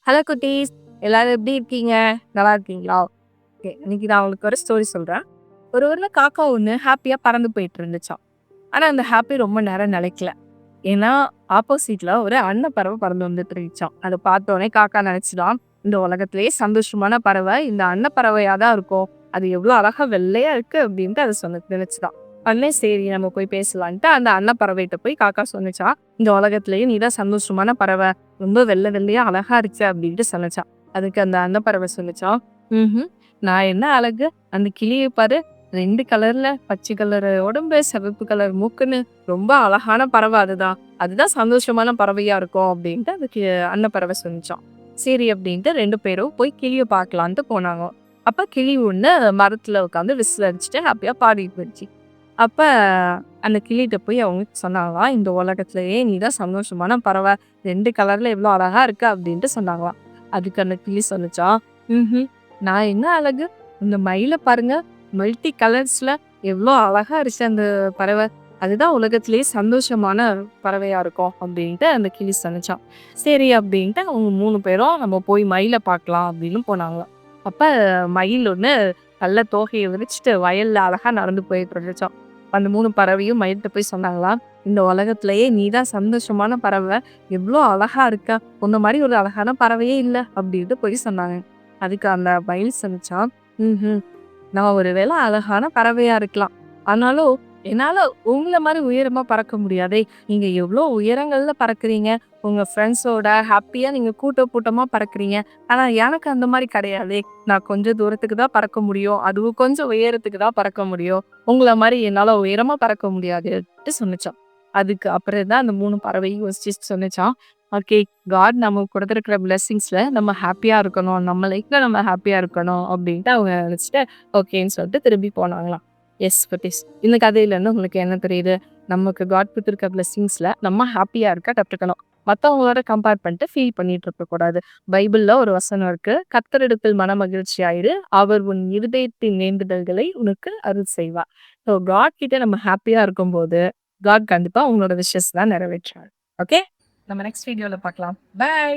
Hello குட்டீஸ், எல்லாரும் எப்படி இருக்கீங்க? நல்லா இருக்கீங்களா? ஓகே, இன்னைக்கு நான் உங்களுக்கு ஒரு ஸ்டோரி சொல்றேன். ஒரு ஊர்ல காக்கா ஒண்ணு ஹாப்பியா பறந்து போயிட்டு இருந்துச்சாம். ஆனா அந்த ஹாப்பி ரொம்ப நேரம் நிலைக்கல. ஏன்னா ஆப்போசிட்ல ஒரு அன்னப்பறவை பறந்து வந்துட்டு இருந்துச்சாம். அதை பார்த்த உடனே காக்கா நினைச்சுதான், இந்த உலகத்திலேயே சந்தோஷமான பறவை இந்த அன்னப்பறவையா தான் இருக்கும். அது எவ்வளவு அழகா வெள்ளையா இருக்கு அப்படின்ட்டு அதை நினைச்சுதான். உடனே சரி நம்ம போய் பேசலான்ட்டு அந்த அன்னப்பறவைகிட்ட போய் காக்கா சொன்னுச்சாம், இந்த உலகத்திலேயே நீதான் சந்தோஷமான பறவை, ரொம்ப வெள்ளை வெள்ளையா அழகா இருக்கு அப்படின்ட்டு சொன்னுச்சாம். அதுக்கு அந்த அன்னப்பறவை சொன்னுச்சாம், நான் என்ன அழகு, அந்த கிளியை பாரு, 2 கலர்ல பச்சை கலர் உடம்பு, சிவப்பு கலர் மூக்குன்னு ரொம்ப அழகான பறவை அதுதான். அதுதான் சந்தோஷமான பறவையா இருக்கும் அப்படின்ட்டு அதுக்கு அன்னப்பறவை சொன்னுச்சாம். சரி அப்படின்ட்டு 2 பேரும் போய் கிளிய பார்க்கலான்ட்டு போனாங்க. அப்ப கிளி ஒண்ணு மரத்துல உட்காந்து விசில் அடிச்சுட்டு ஹாப்பியா பாடிட்டு இருந்துச்சு. அப்ப அந்த கிளிட்ட போய் அவங்க சொன்னாங்களாம், இந்த உலகத்திலேயே நீதான் சந்தோஷமான பறவை, 2 கலர்ல எவ்வளோ அழகா இருக்கு அப்படின்ட்டு சொன்னாங்களாம். அதுக்கு அந்த கிளி சொல்லுச்சாம், ம்ஹ்ம். நான் என்ன அழகு, இந்த மயில பாருங்க, மல்டி கலர்ஸ்ல எவ்வளோ அழகா இருக்கு அந்த பறவை. அதுதான் உலகத்திலேயே சந்தோஷமான பறவையா இருக்கும் அப்படின்ட்டு அந்த கிளி சொன்னுச்சாம். சரி அப்படின்ட்டு அவங்க 3 பேரும் நம்ம போய் மயில பார்க்கலாம் அப்படின்னு போனாங்களாம். அப்ப மயில் ஒண்ணு நல்ல தோகையை விரிச்சுட்டு வயல்ல அழகா நடந்து போயிட்டு இருந்துச்சாம். அந்த 3 பறவையும் மயில்ட்ட போய் சொன்னாங்களாம், இந்த உலகத்திலேயே நீதான் சந்தோஷமான பறவை, எவ்வளோ அழகா இருக்க, உன்ன மாதிரி ஒரு அழகான பறவையே இல்ல அப்படின்ட்டு போய் சொன்னாங்க. அதுக்கு அந்த மயில் சொன்னுச்சாம், ம்ஹ்ம். நான் ஒருவேளை அழகான பறவையா இருக்கலாம். ஆனாலும் என்னால உங்கள மாரி உயரமா பறக்க முடியாதே. நீங்க எவ்ளோ உயரங்கள்ல பறக்குறீங்க. உங்க ஃப்ரெண்ட்ஸோட ஹாப்பியா நீங்க கூட்டமா பறக்குறீங்க. ஆனா எனக்கு அந்த மாரி கிடையாதே. நான் கொஞ்சம் தூரத்துக்கு தான் பறக்க முடியும். அதுவும் கொஞ்சம் உயரத்துக்கு தான் பறக்க முடியும். உங்கள மாரி என்னால உயரமா பறக்க முடியாதுன்ட்டு சொன்னுச்சாம். அதுக்கு அப்புறம் தான் அந்த 3 பறவையும் யோசிச்சு சொன்னுச்சாம். ஓகே, காட் நமக்கு குடுத்திருக்கிற பிளெஸிங்ஸ்ல நம்ம ஹாப்பியா இருக்கணும். நம்ம லைஃப்ல நம்ம ஹாப்பியா இருக்கணும் அப்படின்ட்டு அவங்க நினைச்சுட்டு ஓகேன்னு சொல்லிட்டு திரும்பி போனாங்களாம். எஸ் குட்டீஸ். இந்த கதையிலேருந்து உங்களுக்கு என்ன தெரியுது? நமக்கு காட் குடுத்திருக்க பிளெஸிங்ஸ்ல நம்ம ஹாப்பியா இருக்க கத்துக்கணும். மத்தவங்களோட கம்பேர் பண்ணிட்டு ஃபீல் பண்ணிட்டு இருக்கக்கூடாது. பைபிள்ல ஒரு வசனம் இருக்கு. கர்த்தரிடத்தில் மனமகிழ்ச்சியாயிரு. அவர் உன் இருதயத்தின் வேண்டுதல்களை உனக்கு அருள் செய்வார். ஸோ காட் கிட்ட நம்ம ஹாப்பியா இருக்கும்போது, காட் கண்டிப்பா உங்களோட விஷஸ்லாம் நிறைவேற்றுவார். ஓகே? நம்ம நெக்ஸ்ட் வீடியோல பார்க்கலாம். பை.